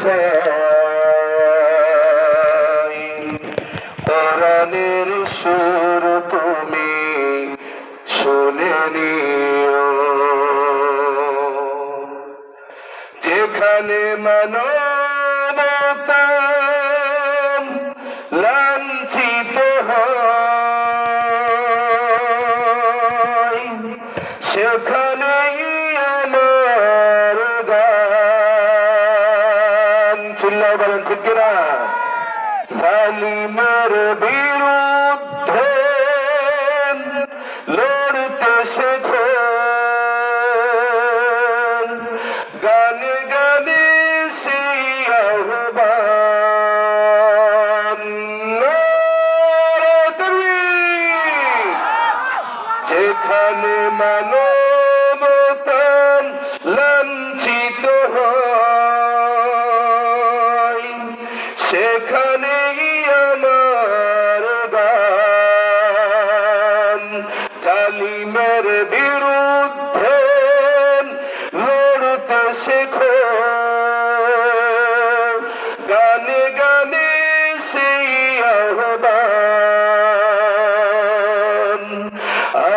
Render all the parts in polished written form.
চাই। কোরআনের সুর তুমি শুনে নিও, যেখানে মানবতা লাঞ্ছিত হয়, সেখানেই আমার গান। চিল্লায় বলেন ঠিক কিনা? জালিমের বিরুদ্ধে লড়তে শেখো, গানে গানে সেই আহ্বান। নারে তাকবীর! যেখানে মানবতা লাঞ্ছিত হয়, সেখানেই আমার গান। জালিমের বিরুদ্ধে লড়তে শেখো, গানে গানে সেই আহ্বান।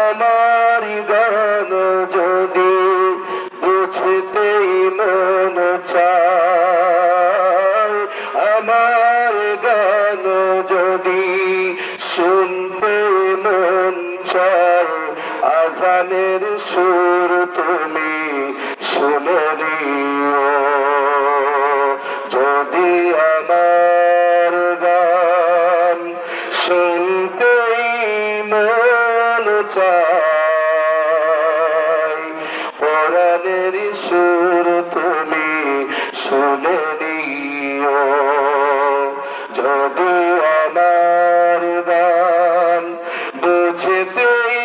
আমার গান যদি বুঝতেই মন চায়, আমার গান যদি শুনতে মন চায়, আজানের সুর তুমি শুনে নিও। যদি আমার গান শুনতেই মন চায়, কোরআনের সুর তুমি শুনে নিও। যদি আমার গান বুঝতেই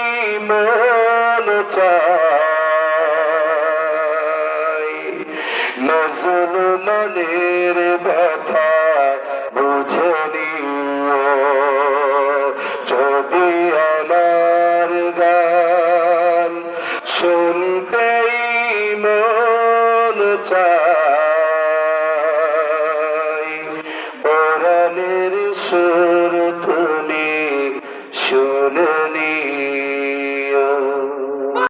মন চায়, নজল মনের ব্যথা বুঝে নিও। যদি আমার গান শুনতেই মন চায়, কোরআনের সুর তুমি শুনে নিও।